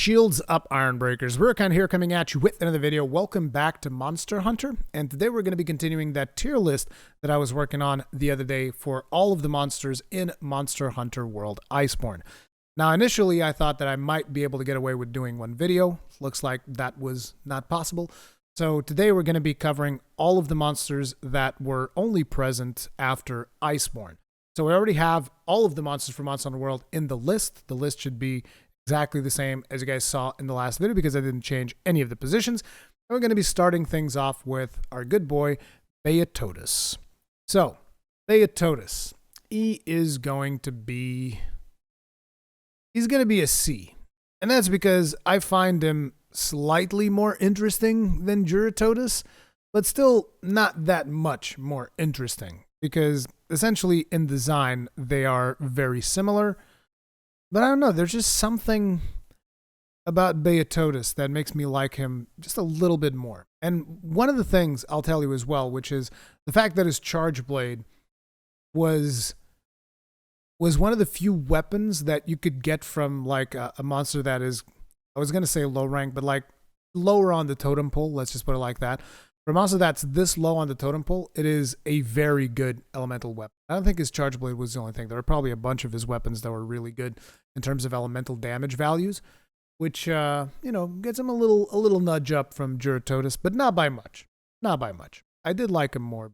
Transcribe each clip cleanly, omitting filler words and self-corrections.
Shields up, Iron Breakers. Rurikhan here, coming at you with another video. Welcome back to Monster Hunter, and today we're going to be continuing that tier list that I was working on the other day for all of the monsters in Monster Hunter World Iceborne. Now, initially, I thought that I might be able to get away with doing one video. Looks like that was not possible. So today we're going to be covering all of the monsters that were only present after Iceborne. So we already have all of the monsters from Monster Hunter World in the list. The list should be exactly the same as you guys saw in the last video because I didn't change any of the positions. And we're going to be starting things off with our good boy, Beitotus. So, Beitotus, he's going to be a C. And that's because I find him slightly more interesting than Beitotus, but still not that much more interesting because essentially in design, they are very similar. But I don't know, there's just something about Beitotus that makes me like him just a little bit more. And one of the things I'll tell you as well, which is the fact that his Charge Blade was one of the few weapons that you could get from like a monster that is, I was going to say low rank, but like lower on the totem pole, let's just put it like that. For a monster that's this low on the totem pole, it is a very good elemental weapon. I don't think his Charge Blade was the only thing. There were probably a bunch of his weapons that were really good in terms of elemental damage values, which, gets him a little nudge up from Beitotus, but not by much. Not by much. I did like him more.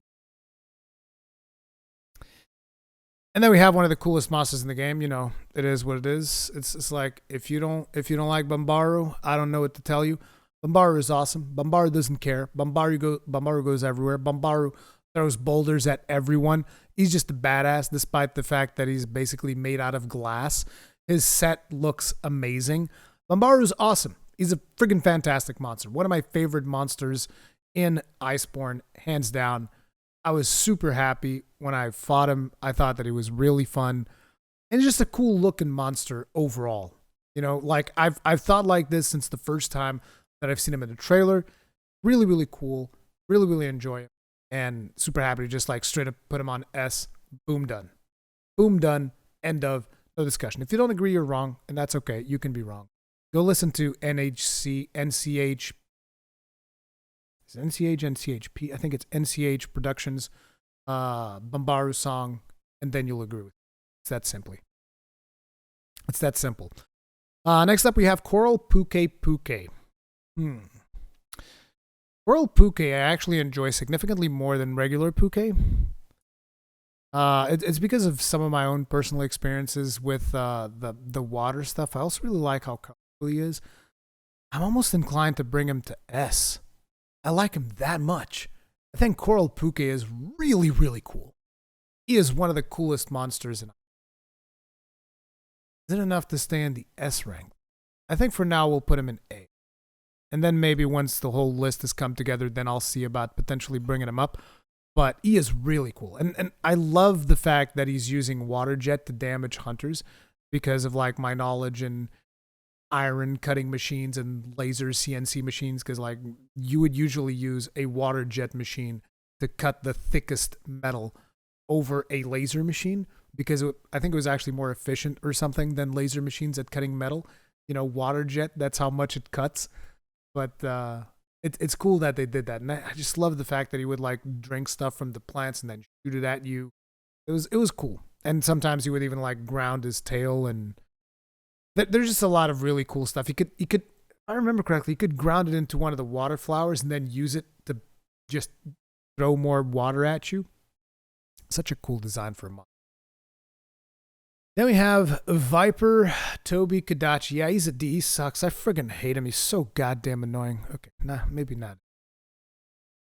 And then we have one of the coolest monsters in the game. You know, it is what it is. It's like, if you don't like Bambaro, I don't know what to tell you. Bambaro is awesome. Bambaro doesn't care. Bambaro goes everywhere. Bambaro throws boulders at everyone. He's just a badass, despite the fact that he's basically made out of glass. His set looks amazing. Bambaro is awesome. He's a friggin' fantastic monster. One of my favorite monsters in Iceborne, hands down. I was super happy when I fought him. I thought that he was really fun. And just a cool looking monster overall. You know, like I've thought like this since the first time that I've seen him in the trailer. Really, really cool. Really, really enjoy it. And super happy to just like straight up put him on S. Boom, done. Boom, done. End of. No discussion. If you don't agree, you're wrong. And that's okay. You can be wrong. Go listen to NCHP. I think it's NCH Productions Bambaro song. And then you'll agree with it. It's that simply. It's that simple. Next up, we have Coral Puke. Coral Puke I actually enjoy significantly more than regular Puke. It's because of some of my own personal experiences with the water stuff. I also really like how colorful he is. I'm almost inclined to bring him to S. I like him that much. I think Coral Puke is really, really cool. He is one of the coolest monsters in. Is it enough to stay in the S rank? I think for now we'll put him in A. And then maybe once the whole list has come together, then I'll see about potentially bringing him up. But he is really cool. And I love the fact that he's using water jet to damage hunters because of like my knowledge in iron cutting machines and laser CNC machines. Because like you would usually use a water jet machine to cut the thickest metal over a laser machine because I think it was actually more efficient or something than laser machines at cutting metal. You know, water jet, that's how much it cuts. But it's cool that they did that. And I just love the fact that he would like drink stuff from the plants and then shoot it at you. It was cool. And sometimes he would even like ground his tail. And there's just a lot of really cool stuff. He could, if I remember correctly, he could ground it into one of the water flowers and then use it to just throw more water at you. Such a cool design for a monster. Then we have Viper Toby Kadachi. Yeah, he's a D. He sucks. I friggin' hate him. He's so goddamn annoying. Okay, nah, maybe not.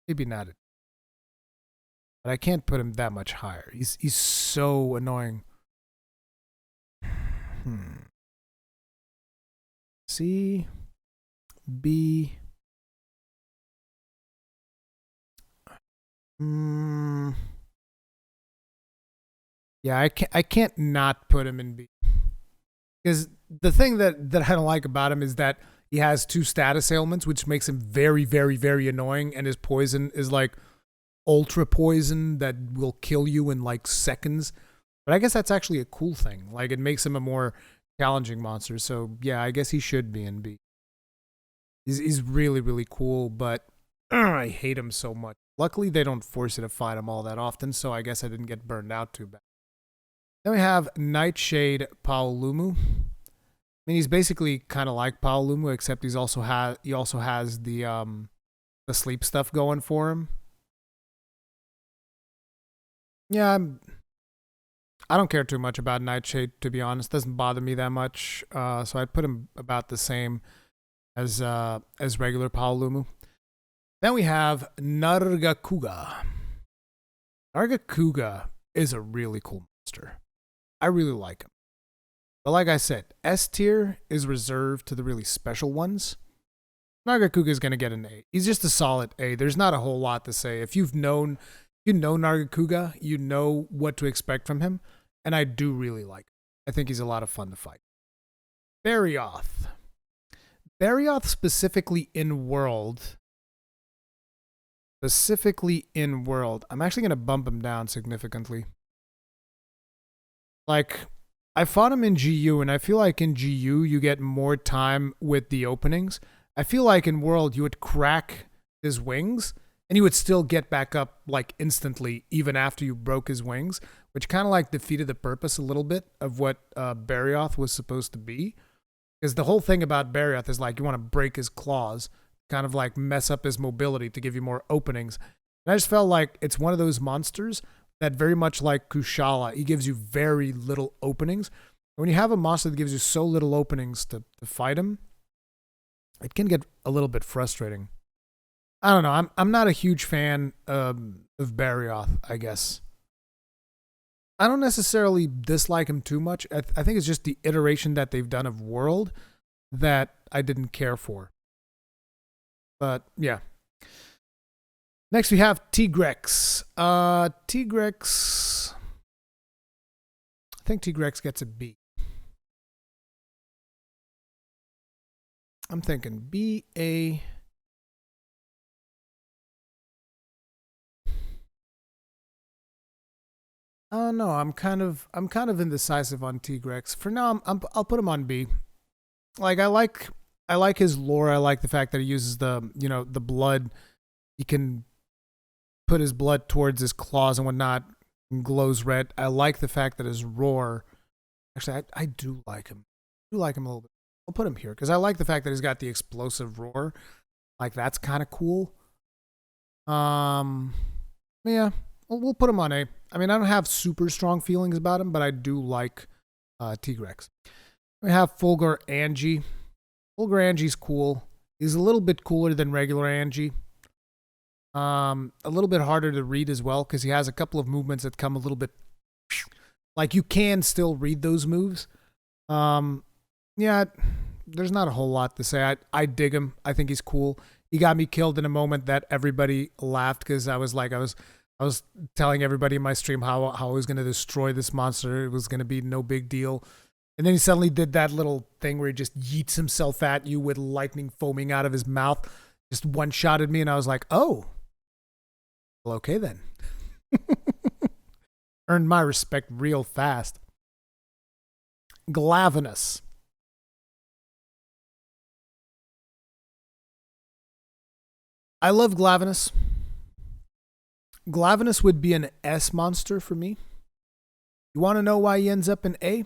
Maybe not. But I can't put him that much higher. He's so annoying. C, B. Yeah, I can't not put him in B. Because the thing that I don't like about him is that he has 2 status ailments, which makes him very, very, very annoying. And his poison is like ultra poison that will kill you in like seconds. But I guess that's actually a cool thing. Like it makes him a more challenging monsters. So yeah, I guess he should be in B. He's really, really cool, but I hate him so much. Luckily, they don't force you to fight him all that often, so I guess I didn't get burned out too bad. Then we have Nightshade Paolumu. I mean, he's basically kind of like Paolumu, except he also has the sleep stuff going for him. Yeah, I don't care too much about Nightshade, to be honest. Doesn't bother me that much. So I'd put him about the same as regular Paolumu. Then we have Nargacuga. Nargacuga is a really cool monster. I really like him. But like I said, S tier is reserved to the really special ones. Nargacuga is going to get an A. He's just a solid A. There's not a whole lot to say. If you know Nargacuga, you know what to expect from him. And I do really like him. I think he's a lot of fun to fight. Barrioth. Barrioth specifically in world. I'm actually going to bump him down significantly. Like, I fought him in GU, and I feel like in GU you get more time with the openings. I feel like in World you would crack his wings, and he would still get back up like instantly, even after you broke his wings, which kind of like defeated the purpose a little bit of what Barrioth was supposed to be. Because the whole thing about Barrioth is like you want to break his claws, kind of like mess up his mobility to give you more openings. And I just felt like it's one of those monsters that very much like Kushala, he gives you very little openings. And when you have a monster that gives you so little openings to fight him, it can get a little bit frustrating. I don't know. I'm not a huge fan of Barrioth, I guess. I don't necessarily dislike him too much. I think it's just the iteration that they've done of World that I didn't care for. But yeah. Next we have Tgrex. Tgrex. I think Tgrex gets a B. I'm thinking B, A. No, I'm kind of indecisive on Tgrex. For now, I'll put him on B. Like I like his lore. I like the fact that he uses the blood. He can put his blood towards his claws and whatnot, and glows red. I like the fact that his roar. Actually, I do like him. I do like him a little bit. I'll put him here because I like the fact that he's got the explosive roar. Like that's kind of cool. Yeah, we'll put him on A. I mean, I don't have super strong feelings about him, but I do like Tgrex. We have Fulgur Angie. Fulgur Angie's cool. He's a little bit cooler than regular Angie. A little bit harder to read as well because he has a couple of movements that come a little bit like you can still read those moves. Yeah, there's not a whole lot to say. I dig him. I think he's cool. He got me killed in a moment that everybody laughed because I was telling everybody in my stream how I was going to destroy this monster. It was going to be no big deal. And then he suddenly did that little thing where he just yeets himself at you with lightning foaming out of his mouth. Just one-shotted me, and I was like, oh. Well, okay then. Earned my respect real fast. Glavinus. I love Glavinus. Glavinus would be an S monster for me. You want to know why he ends up in A?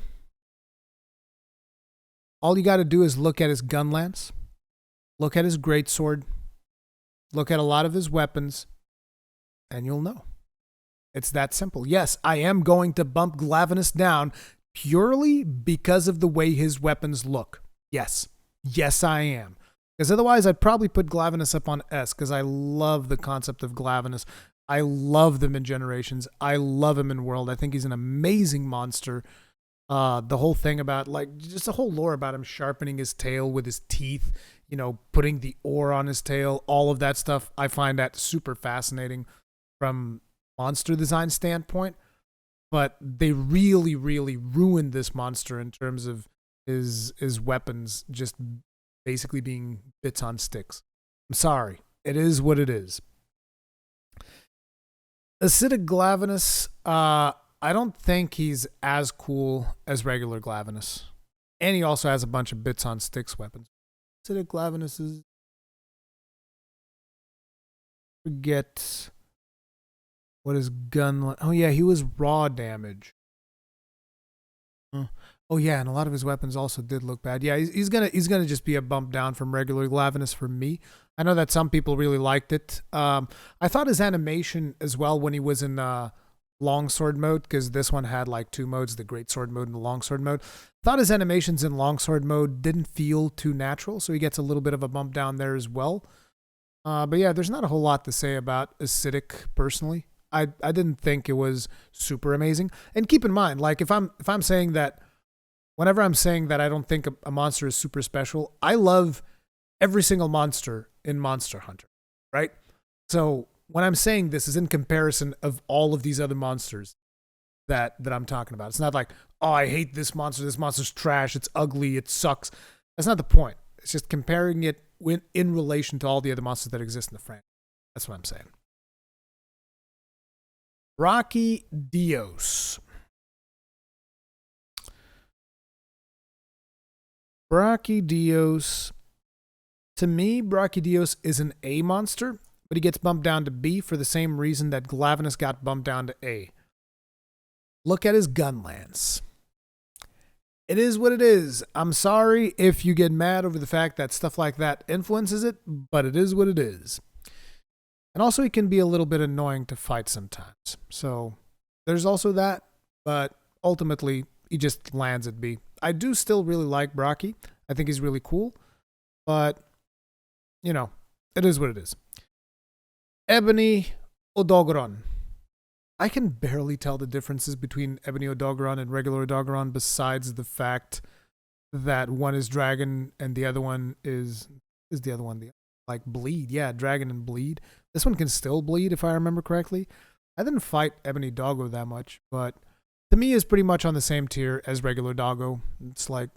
All you got to do is look at his gun lance, look at his greatsword, look at a lot of his weapons, and you'll know. It's that simple. Yes, I am going to bump Glavinus down purely because of the way his weapons look. Yes. Yes, I am. Because otherwise, I'd probably put Glavinus up on S because I love the concept of Glavinus. I love them in Generations. I love him in World. I think he's an amazing monster. The whole thing about, like, just the whole lore about him sharpening his tail with his teeth, you know, putting the ore on his tail, all of that stuff, I find that super fascinating from monster design standpoint. But they really, really ruined this monster in terms of his weapons just basically being bits on sticks. I'm sorry. It is what it is. Acidic Glavinus, I don't think he's as cool as regular Glavinus. And he also has a bunch of bits on sticks weapons. Acidic Glavinus is... Forget... What is gun... Oh yeah, he was raw damage. Oh yeah, and a lot of his weapons also did look bad. Yeah, he's gonna just be a bump down from regular Glavinus for me. I know that some people really liked it. I thought his animation as well when he was in longsword mode, because this one had like 2 modes, the greatsword mode and the longsword mode. Thought his animations in longsword mode didn't feel too natural, so he gets a little bit of a bump down there as well. But yeah, there's not a whole lot to say about Acidic personally. I didn't think it was super amazing. And keep in mind, like if I'm saying that, whenever I'm saying that I don't think a monster is super special, I love every single monster in Monster Hunter, right? So when I'm saying this is in comparison of all of these other monsters that I'm talking about. It's not like, oh, I hate this monster's trash, it's ugly, it sucks. That's not the point. It's just comparing it in relation to all the other monsters that exist in the franchise. That's what I'm saying. Brachidos. Brachidos. To me, Brachidos is an A monster, but he gets bumped down to B for the same reason that Glavinus got bumped down to A. Look at his gun lance. It is what it is. I'm sorry if you get mad over the fact that stuff like that influences it, but it is what it is. And also, he can be a little bit annoying to fight sometimes. So, there's also that, but ultimately, he just lands at B. I do still really like Brachy. I think he's really cool, but, you know, it is what it is. Ebony Odogaron. I can barely tell the differences between Ebony Odogaron and regular Odogaron, besides the fact that one is dragon and the other one is the other one like bleed. Yeah, dragon and bleed. This one can still bleed if I remember correctly. I didn't fight Ebony Doggo that much, but to me is pretty much on the same tier as regular Doggo. It's like,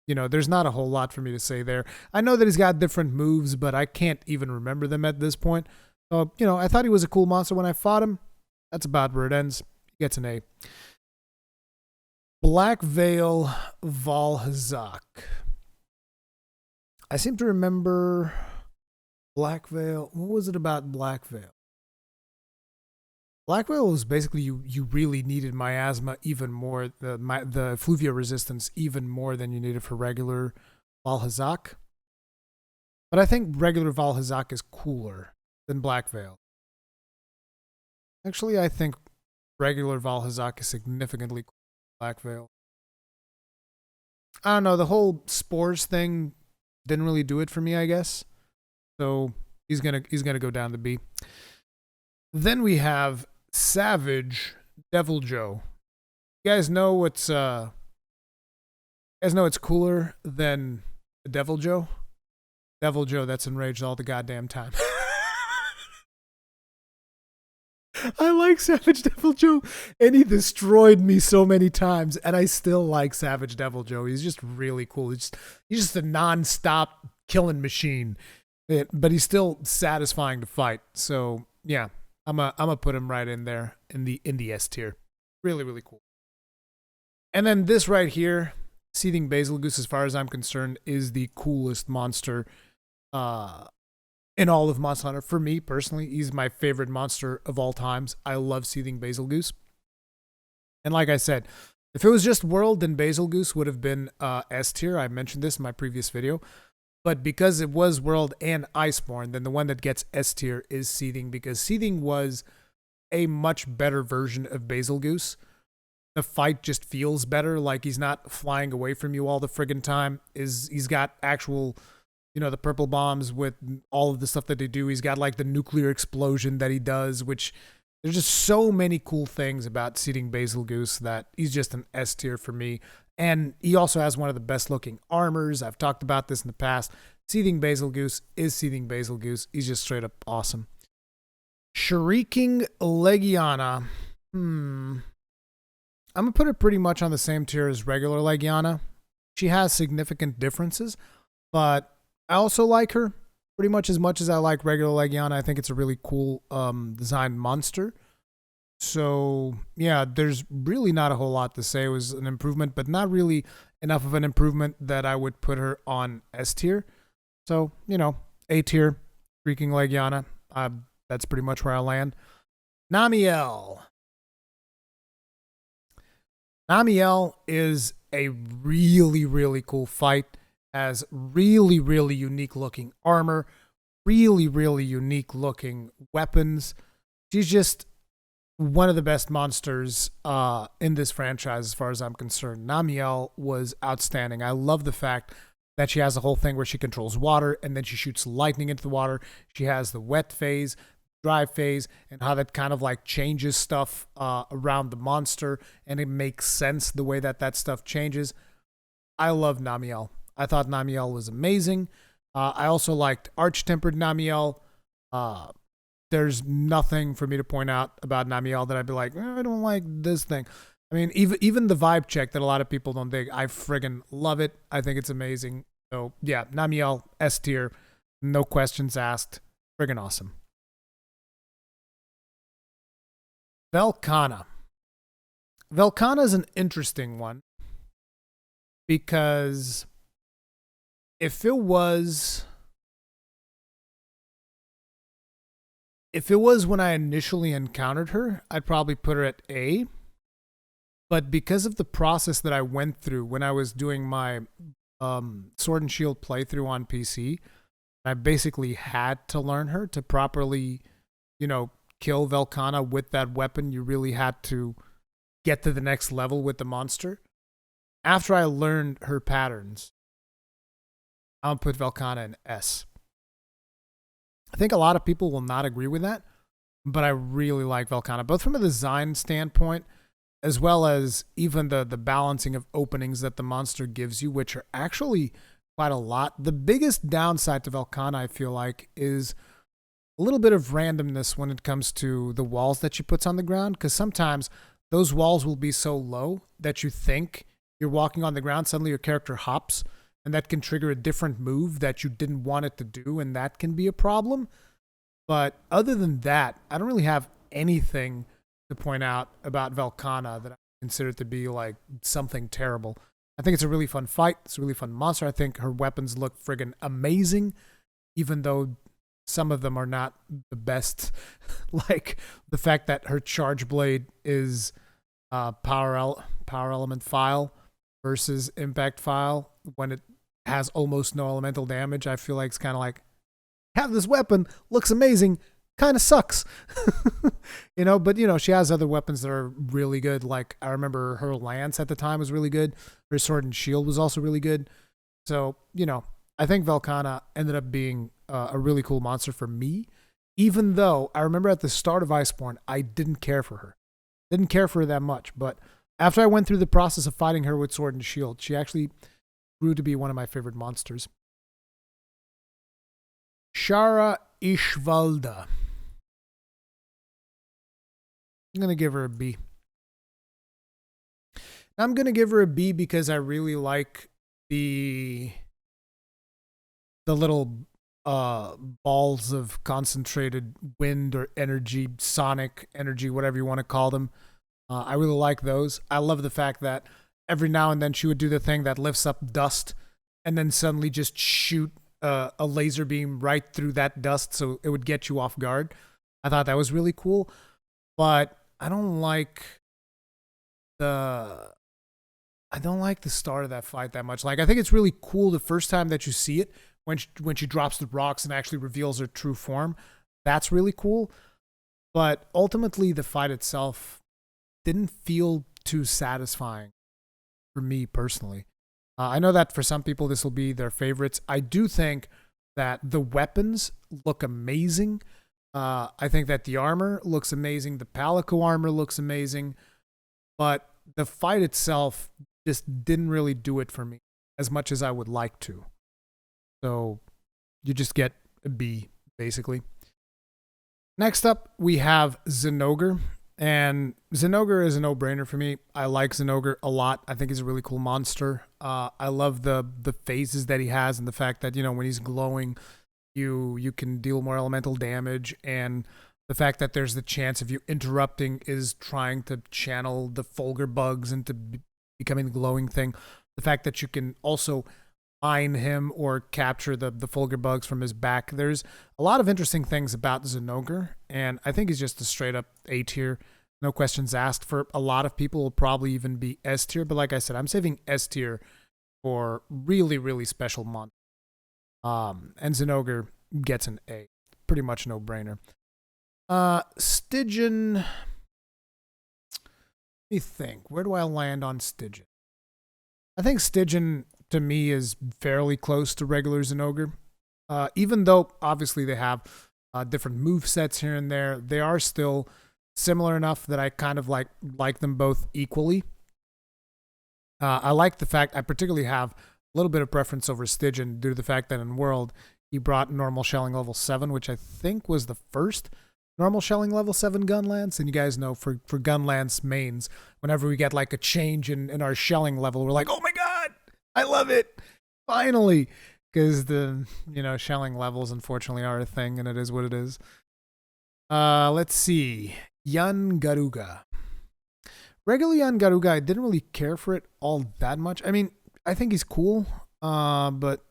you know, there's not a whole lot for me to say there. I know that he's got different moves, but I can't even remember them at this point. So, you know, I thought he was a cool monster when I fought him. That's about where it ends. He gets an A. Black Veil Valhazak. I seem to remember Black Veil. What was it about Black Veil? Black Veil was basically you really needed miasma even more, the Fluvia resistance even more than you needed for regular Valhazak. But I think regular Valhazak is cooler than Black Veil. Actually, I think regular Valhazak is significantly cooler than Black Veil. I don't know, the whole spores thing didn't really do it for me, I guess. So he's gonna go down to B. Then we have Savage Devil Joe. You guys know it's cooler than Devil Joe? Devil Joe that's enraged all the goddamn time. I like Savage Devil Joe, and he destroyed me so many times, and I still like Savage Devil Joe. He's just really cool. He's just a non-stop killing machine, but he's still satisfying to fight. So yeah, I'm gonna put him right in there in the S tier. Really, really cool. And then this right here, Seething Basil Goose, as far as I'm concerned, is the coolest monster in all of Monster Hunter. For me, personally, he's my favorite monster of all times. I love Seething Basil Goose. And like I said, if it was just World, then Basil Goose would have been S tier. I mentioned this in my previous video. But because it was World and Iceborne, then the one that gets S tier is Seething, because Seething was a much better version of Basil Goose. The fight just feels better, like he's not flying away from you all the friggin' time. He's got actual, you know, the purple bombs with all of the stuff that they do. He's got like the nuclear explosion that he does, which there's just so many cool things about Seething Basil Goose that he's just an S tier for me. And he also has one of the best looking armors. I've talked about this in the past. Seething Basil Goose is Seething Basil Goose. He's just straight up awesome. Shrieking Legiana. I'm going to put her pretty much on the same tier as regular Legiana. She has significant differences, but I also like her pretty much as I like regular Legiana. I think it's a really cool designed monster. So yeah, there's really not a whole lot to say. It was an improvement, but not really enough of an improvement that I would put her on S tier. So, A tier, Freaking Legiana. That's pretty much where I land. Namiel. Namiel is a really, really cool fight. Has really, really unique looking armor, really, really unique looking weapons. She's just one of the best monsters in this franchise as far as I'm concerned. Namiel was outstanding. I love the fact that she has a whole thing where she controls water and then she shoots lightning into the water. She has the wet phase, dry phase, and how that kind of like changes stuff around the monster, and it makes sense the way that that stuff changes. I love Namiel. I thought Namiel was amazing. I also liked Arch-Tempered Namiel. There's nothing for me to point out about Namiel that I'd be like, I don't like this thing. I mean, even the vibe check that a lot of people don't dig, I friggin' love it. I think it's amazing. So yeah, Namiel, S tier, no questions asked. Friggin' awesome. Velkana. Velkana is an interesting one because if it was when I initially encountered her, I'd probably put her at A. But because of the process that I went through when I was doing my Sword and Shield playthrough on PC, I basically had to learn her to properly, kill Velkana with that weapon. You really had to get to the next level with the monster. After I learned her patterns, I'll put Velkana in S. I think a lot of people will not agree with that, but I really like Velkana, both from a design standpoint as well as even the balancing of openings that the monster gives you, which are actually quite a lot. The biggest downside to Velkana, I feel like, is a little bit of randomness when it comes to the walls that she puts on the ground, because sometimes those walls will be so low that you think you're walking on the ground, suddenly your character hops, and that can trigger a different move that you didn't want it to do, and that can be a problem. But other than that, I don't really have anything to point out about Velkana that I consider to be like something terrible. I think it's a really fun fight. It's a really fun monster. I think her weapons look friggin' amazing, even though some of them are not the best. Like the fact that her charge blade is power element file versus impact file when it has almost no elemental damage. I feel like it's kind of like, have this weapon, looks amazing, kind of sucks. But she has other weapons that are really good. Like I remember her lance at the time was really good. Her sword and shield was also really good. So, I think Velkana ended up being a really cool monster for me, even though I remember at the start of Iceborne, I didn't care for her. Didn't care for her that much. But after I went through the process of fighting her with sword and shield, she actually grew to be one of my favorite monsters. Shara Ishvalda. I'm going to give her a B. I'm going to give her a B because I really like the little balls of concentrated wind or energy, sonic energy, whatever you want to call them. I really like those. I love the fact that every now and then she would do the thing that lifts up dust and then suddenly just shoot a laser beam right through that dust so it would get you off guard. I thought that was really cool, but I don't like the start of that fight that much. Like I think it's really cool the first time that you see it when she drops the rocks and actually reveals her true form. That's really cool. But ultimately the fight itself didn't feel too satisfying for me personally. I know that for some people this will be their favorites. I do think that the weapons look amazing. I think that the armor looks amazing. The Palico armor looks amazing. But the fight itself just didn't really do it for me as much as I would like to. So you just get a B, basically. Next up, we have Zenogra. And Zenogra is a no-brainer for me. I like Zenogra a lot. I think he's a really cool monster. I love the phases that he has and the fact that, when he's glowing, you can deal more elemental damage. And The fact that there's the chance of you interrupting is trying to channel the Fulgur bugs into becoming the glowing thing. The fact that you can also mine him or capture the Fulgur bugs from his back. There's a lot of interesting things about Zenogra, and I think he's just a straight up A tier. No questions asked. For a lot of people, will probably even be S tier, but like I said, I'm saving S tier for really, really special monsters. And Zenogra gets an A. Pretty much no brainer. Stygian. Let me think. Where do I land on Stygian? I think Stygian to me is fairly close to regular Zenogra. Even though obviously they have different move sets here and there, they are still similar enough that I kind of like them both equally. I like the fact I particularly have a little bit of preference over Stygian due to the fact that in World he brought normal shelling level 7, which I think was the first normal shelling level 7 gunlance. And you guys know for gunlance mains, whenever we get like a change in our shelling level, we're like, oh my god, I love it, finally, because the shelling levels unfortunately are a thing, and it is what it is. Let's see, Garuga. Regular Garuga, I didn't really care for it all that much. I mean, I think he's cool, but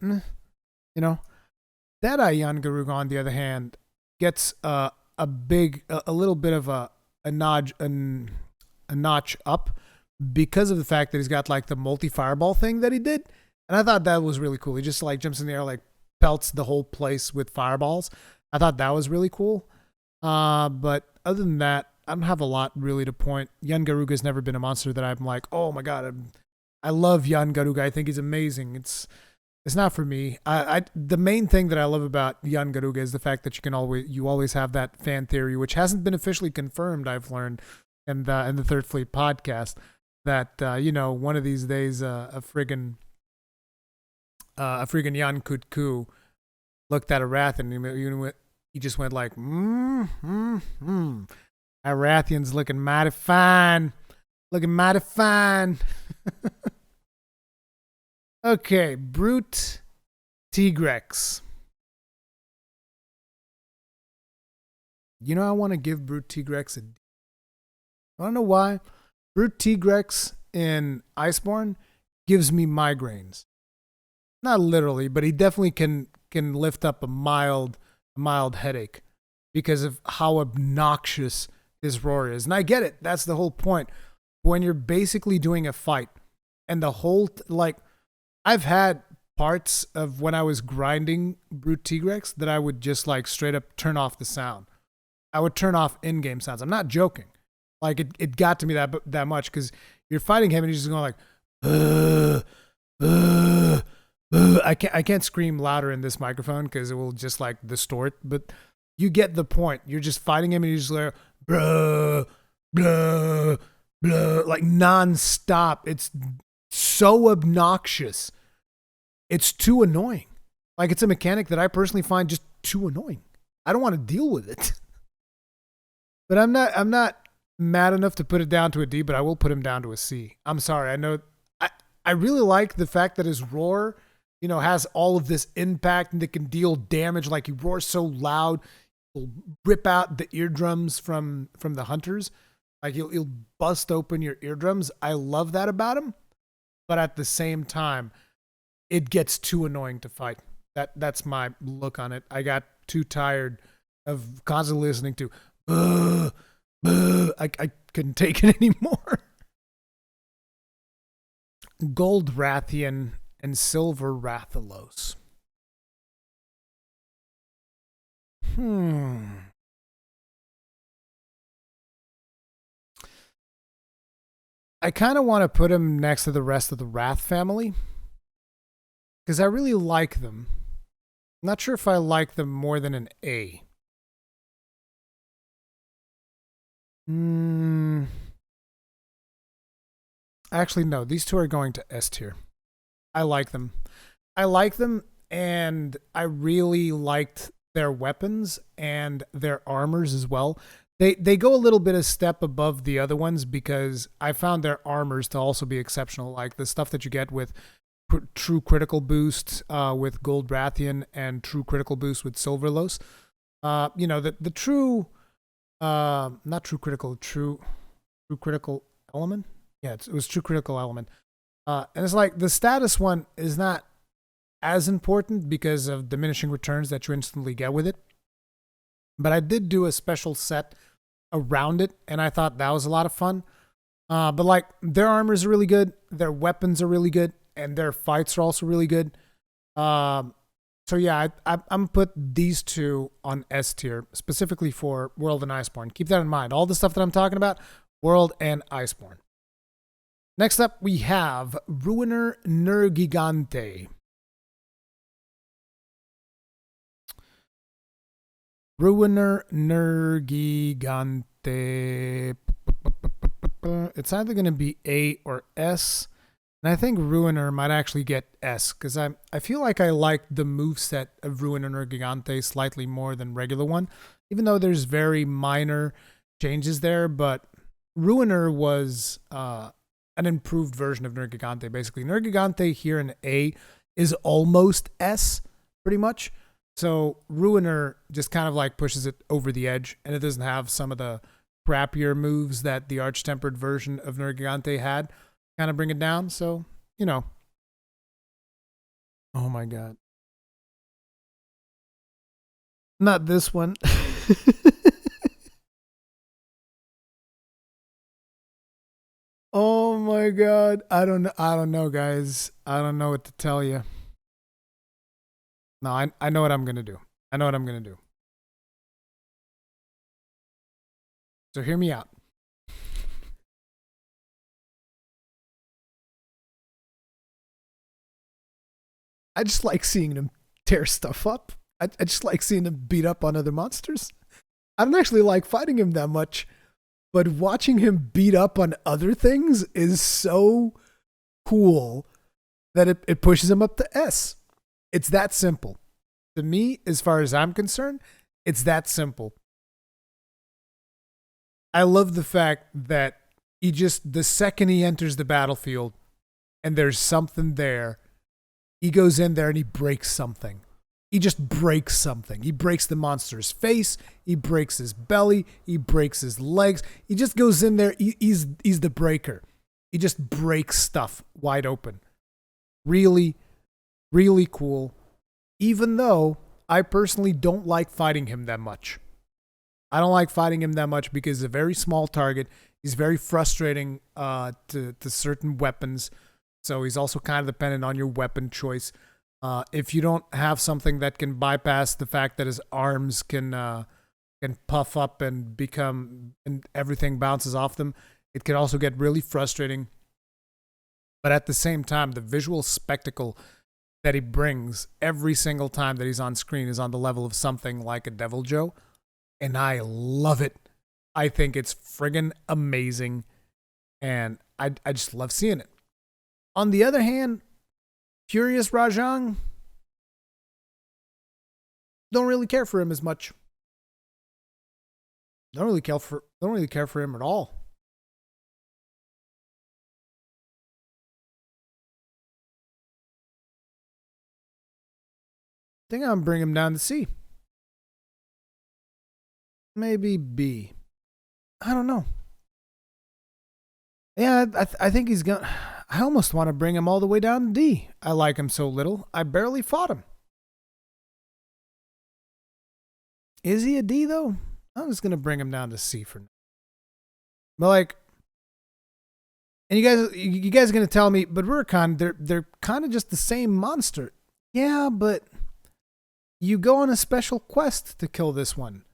Deadeye Garuga on the other hand gets a little bit of a notch up because of the fact that he's got like the multi-fireball thing that he did. And I thought that was really cool. He just like jumps in the air, like pelts the whole place with fireballs. I thought that was really cool. But other than that, I don't have a lot really to point. Garuga has never been a monster that I'm like, oh my god, I love Garuga. I think he's amazing. It's not for me. The main thing that I love about Garuga is the fact that you always have that fan theory, which hasn't been officially confirmed. I've learned in the Third Fleet podcast that one of these days a friggin' Jan Kutku looked at a Wrath and he just went like, That Rathian's looking mighty fine. Looking mighty fine. Okay, Brute Tgrex. I want to give Brute Tgrex a D. I don't know why. Brute Tgrex in Iceborne gives me migraines. Not literally, but he definitely can lift up a mild headache because of how obnoxious his roar is. And I get it. That's the whole point. When you're basically doing a fight and the whole I've had parts of when I was grinding Brute Tgrex that I would just like straight up turn off the sound. I would turn off in-game sounds. I'm not joking. Like it got to me that much because you're fighting him and he's just going like, I can't scream louder in this microphone because it will just like distort. But you get the point. You're just fighting him and you're just like, bruh, blah, blah, like nonstop. It's so obnoxious. It's too annoying. Like it's a mechanic that I personally find just too annoying. I don't want to deal with it. But I'm not mad enough to put it down to a D, but I will put him down to a C. I'm sorry. I know I really like the fact that his roar, has all of this impact and it can deal damage. Like he roars so loud, he'll rip out the eardrums from the hunters. Like he'll bust open your eardrums. I love that about him. But at the same time, it gets too annoying to fight. That's my look on it. I got too tired of constantly listening to I couldn't take it anymore. Gold Rathian and Silver Rathalos. I kind of want to put him next to the rest of the Wrath family because I really like them. I'm not sure if I like them more than an A. Actually, no. These two are going to S tier. I like them. And I really liked their weapons and their armors as well. They go a little bit a step above the other ones because I found their armors to also be exceptional. Like the stuff that you get with true critical boost with Gold Rathian and true critical boost with Silverlos. The true Not true critical, true critical element. Yeah, it was true critical element. And it's like the status one is not as important because of diminishing returns that you instantly get with it. But I did do a special set around it, and I thought that was a lot of fun. But like their armors are really good, their weapons are really good, and their fights are also really good. So yeah, I'm put these two on S tier specifically for World and Iceborne. Keep that in mind. All the stuff that I'm talking about, World and Iceborne. Next up, we have Ruiner Nergigante. Ruiner Nergigante. It's either going to be A or S. And I think Ruiner might actually get S, because I feel like I like the moveset of Ruiner Nergigante slightly more than regular one, even though there's very minor changes there. But Ruiner was an improved version of Nergigante, basically. Nergigante here in A is almost S, pretty much. So Ruiner just kind of like pushes it over the edge, and it doesn't have some of the crappier moves that the Arch-Tempered version of Nergigante had. Kind of bring it down, so, you know. Oh my god. Not this one. Oh my god. I don't know, guys. I don't know what to tell you. No, I know what I'm going to do. I know what I'm going to do. So hear me out. I just like seeing him tear stuff up. I just like seeing him beat up on other monsters. I don't actually like fighting him that much, but watching him beat up on other things is so cool that it pushes him up to S. It's that simple. To me, as far as I'm concerned, it's that simple. I love the fact that the second he enters the battlefield and there's something there, he goes in there and he breaks something. He just breaks something. He breaks the monster's face. He breaks his belly. He breaks his legs. He just goes in there. He's the breaker. He just breaks stuff wide open. Really, really cool. Even though I personally don't like fighting him that much. I don't like fighting him that much because he's a very small target. He's very frustrating to certain weapons. So he's also kind of dependent on your weapon choice. If you don't have something that can bypass the fact that his arms can puff up and everything bounces off them, it can also get really frustrating. But at the same time, the visual spectacle that he brings every single time that he's on screen is on the level of something like a Devil Joe. And I love it. I think it's friggin' amazing. And I just love seeing it. On the other hand, Furious Rajang, don't really care for him as much. Don't really care for him at all. I think I'm gonna bring him down to C. Maybe B. I don't know. Yeah, I think he's gonna. I almost want to bring him all the way down to D. I like him so little. I barely fought him. Is he a D though? I'm just gonna bring him down to C for now. But like, and you guys are gonna tell me, but Rurikhan, they're kind of just the same monster. Yeah, but you go on a special quest to kill this one,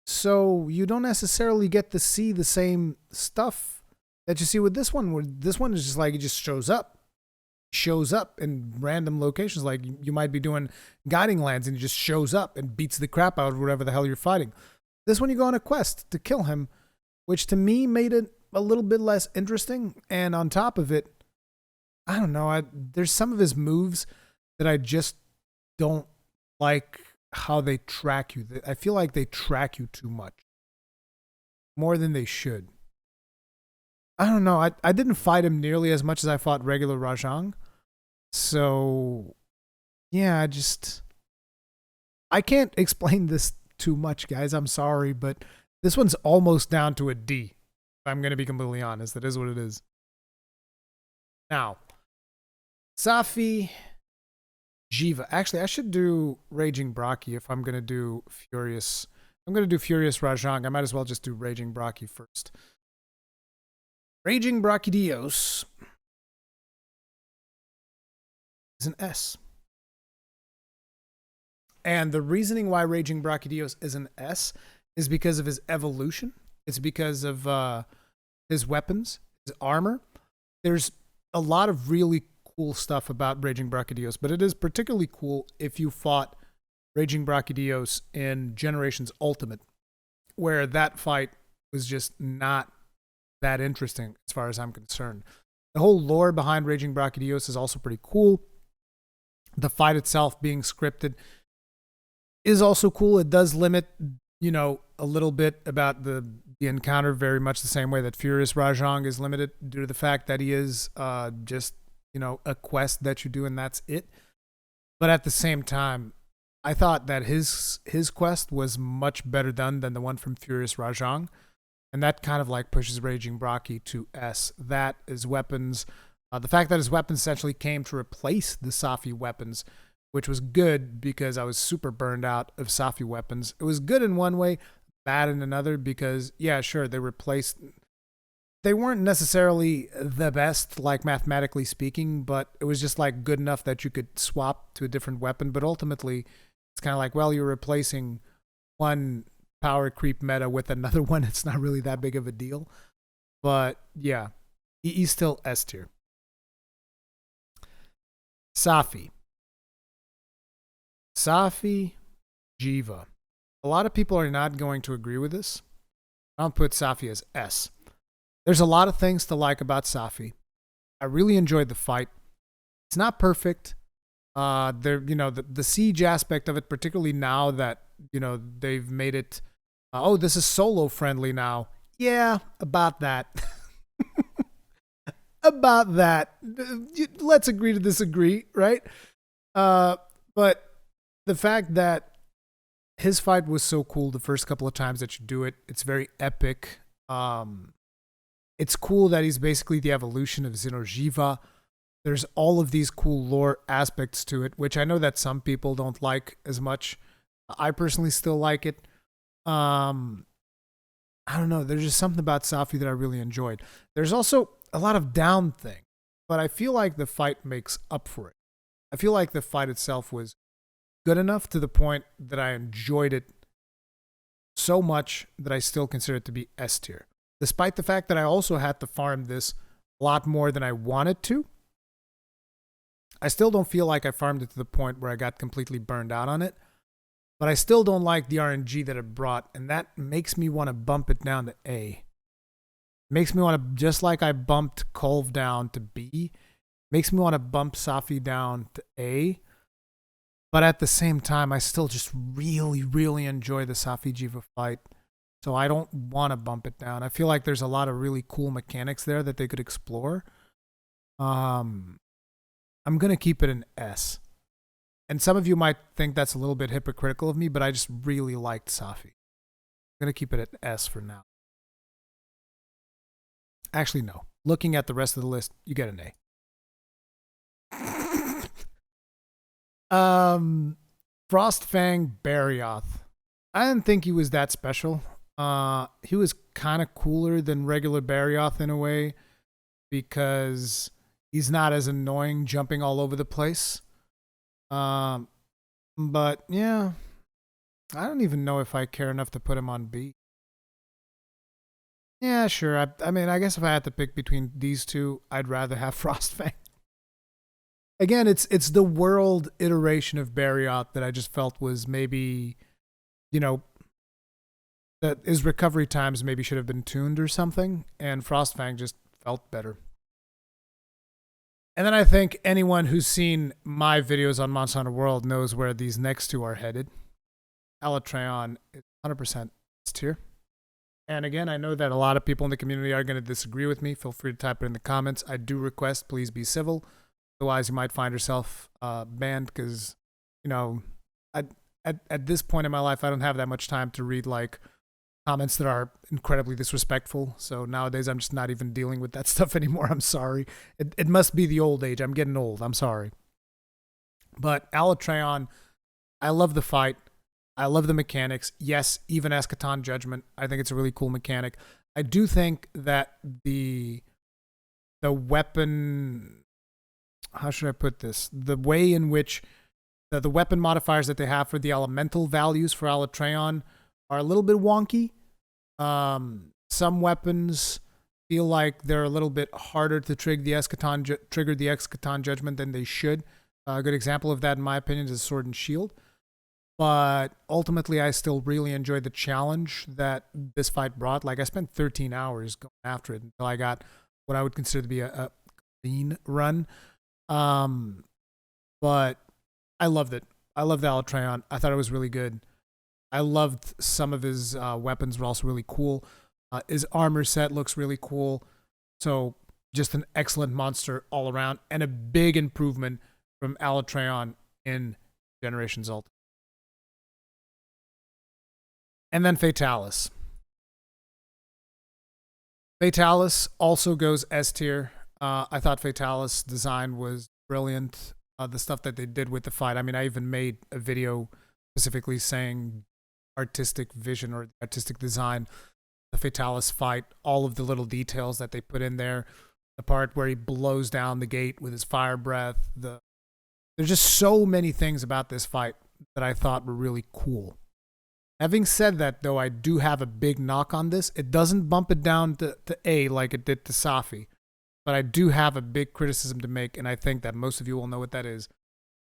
so you don't necessarily get to see the same stuff that you see with this one, where this one is just like, it just shows up in random locations. Like you might be doing guiding lands and he just shows up and beats the crap out of whatever the hell you're fighting. This one you go on a quest to kill him, which to me made it a little bit less interesting. And on top of it, I don't know, there's some of his moves that I just don't like how they track you. I feel like they track you too much, more than they should. I don't know. I didn't fight him nearly as much as I fought regular Rajang. So, yeah, I can't explain this too much, guys. I'm sorry, but This one's almost down to a D. If I'm going to be completely honest, that is what it is. Now, Safi, Jiva. Actually, I should do Raging Braki if I'm going to do Furious. I'm going to do Furious Rajang. I might as well just do Raging Braki first. Raging Brachidios is an S. And the reasoning why Raging Brachidios is an S is because of his evolution. It's because of his weapons, his armor. There's a lot of really cool stuff about Raging Brachidios, but it is particularly cool if you fought Raging Brachidios in Generations Ultimate, where that fight was just not that interesting as far as I'm concerned. The whole lore behind Raging Brachidios is also pretty cool. The fight itself being scripted is also cool. It does limit, you know, a little bit about the encounter, very much the same way that Furious Rajang is limited due to the fact that he is just, you know, a quest that you do and that's it. But at the same time, I thought that his quest was much better done than the one from Furious Rajang. And that kind of like pushes Raging Braki to S. That is weapons. The fact that his weapons essentially came to replace the Safi weapons, which was good because I was super burned out of Safi weapons. It was good in one way, bad in another because, yeah, sure, they replaced... They weren't necessarily the best, like mathematically speaking, but it was just like good enough that you could swap to a different weapon. But ultimately, it's kind of like, well, you're replacing one power creep meta with another one. It's not really that big of a deal. But yeah, he's still S tier. Safi. Safi, Jiva. A lot of people are not going to agree with this. I'll put Safi as S. There's a lot of things to like about Safi. I really enjoyed the fight. It's not perfect. You know, the siege aspect of it, particularly now that, you know, they've made it, oh, this is solo friendly now. Yeah, about that. About that. Let's agree to disagree, right? But the fact that his fight was so cool the first couple of times that you do it, it's very epic. It's cool that he's basically the evolution of Zenogra. There's all of these cool lore aspects to it, which I know that some people don't like as much. I personally still like it. I don't know. There's just something about Safi that I really enjoyed. There's also a lot of down thing, but I feel like the fight makes up for it. I feel like the fight itself was good enough to the point that I enjoyed it so much that I still consider it to be S tier. Despite the fact that I also had to farm this a lot more than I wanted to. I still don't feel like I farmed it to the point where I got completely burned out on it. But I still don't like the RNG that it brought, and that makes me want to bump it down to A. Makes me want to, just like I bumped Kolv down to B, makes me want to bump Safi down to A. But at the same time, I still just really, really enjoy the Safi Jiva fight. So I don't want to bump it down. I feel like there's a lot of really cool mechanics there that they could explore. I'm going to keep it an S. And some of you might think that's a little bit hypocritical of me, but I just really liked Safi. I'm going to keep it at S for now. Actually, no. Looking at the rest of the list, you get an A. Frostfang Barrioth. I didn't think he was that special. He was kind of cooler than regular Barrioth in a way because he's not as annoying jumping all over the place. But yeah, I don't even know if I care enough to put him on B. Yeah, sure. I mean, I guess if I had to pick between these two, I'd rather have Frostfang. Again, it's the world iteration of Barrioth that I just felt was maybe, you know, that his recovery times maybe should have been tuned or something, and Frostfang just felt better. And then I think anyone who's seen my videos on Monster Hunter World knows where these next two are headed. Altreon is 100% S tier. And again, I know that a lot of people in the community are going to disagree with me. Feel free to type it in the comments. I do request, please be civil. Otherwise, you might find yourself banned because, you know, at this point in my life, I don't have that much time to read like comments that are incredibly disrespectful. So nowadays, I'm just not even dealing with that stuff anymore. I'm sorry. It must be the old age. I'm getting old. I'm sorry. But Altreon, I love the fight. I love the mechanics. Yes, even Eschaton Judgment. I think it's a really cool mechanic. I do think that the weapon, how should I put this? The way in which the weapon modifiers that they have for the elemental values for Altreon are a little bit wonky. Some weapons feel like they're a little bit harder to trigger the Eschaton Judgment than they should. A good example of that, in my opinion, is Sword and Shield. But ultimately, I still really enjoyed the challenge that this fight brought. Like, I spent 13 hours going after it until I got what I would consider to be a clean run. But I loved it. I loved Altreon. I thought it was really good. I loved some of his weapons were also really cool. His armor set looks really cool. So just an excellent monster all around and a big improvement from Altreon in Generations Ultimate. And then Fatalis. Fatalis also goes S tier. I thought Fatalis' design was brilliant. The stuff that they did with the fight. I mean, I even made a video specifically saying artistic vision or artistic design, the Fatalis fight, all of the little details that they put in there, the part where he blows down the gate with his fire breath. There's just so many things about this fight that I thought were really cool. Having said that, though, I do have a big knock on this. It doesn't bump it down to A like it did to Safi. But I do have a big criticism to make, and I think that most of you will know what that is.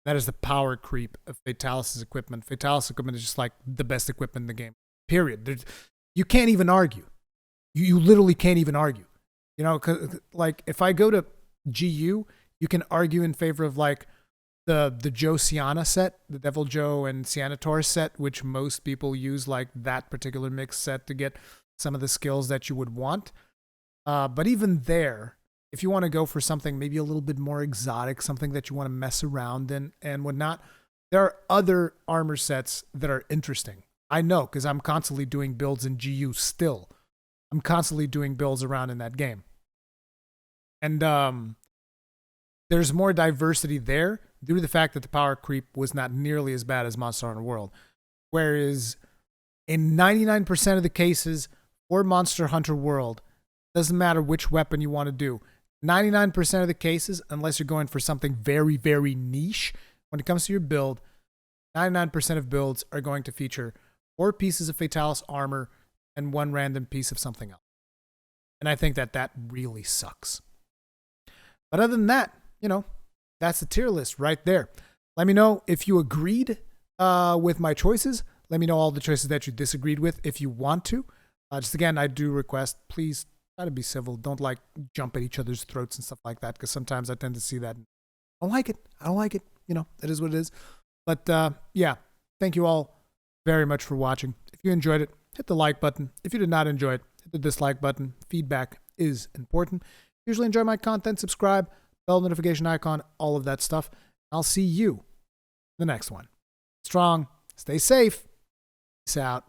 That is the power creep of Fatalis' equipment. Fatalis' equipment is just like the best equipment in the game. Period. You can't even argue. You literally can't even argue. You know, 'cause, like, if I go to GU, you can argue in favor of, like, the Joe Sienna set, the Devil Joe and Sianator set, which most people use like that particular mix set to get some of the skills that you would want. But even there, if you want to go for something maybe a little bit more exotic, something that you want to mess around in and whatnot, there are other armor sets that are interesting. I know, because I'm constantly doing builds in GU still. I'm constantly doing builds around in that game. And there's more diversity there due to the fact that the power creep was not nearly as bad as Monster Hunter World. Whereas in 99% of the cases for Monster Hunter World, doesn't matter which weapon you want to do, 99% of the cases, unless you're going for something very, very niche, when it comes to your build, 99% of builds are going to feature 4 pieces of Fatalis armor and 1 random piece of something else. And I think that that really sucks. But other than that, you know, that's the tier list right there. Let me know if you agreed with my choices. Let me know all the choices that you disagreed with if you want to. Just again, I do request, please try to be civil. Don't like jump at each other's throats and stuff like that, because sometimes I tend to see that. I don't like it. I don't like it. You know, it is what it is. But yeah, thank you all very much for watching. If you enjoyed it, hit the like button. If you did not enjoy it, hit the dislike button. Feedback is important. Usually enjoy my content, subscribe, bell notification icon, all of that stuff. I'll see you in the next one. Strong, stay safe. Peace out.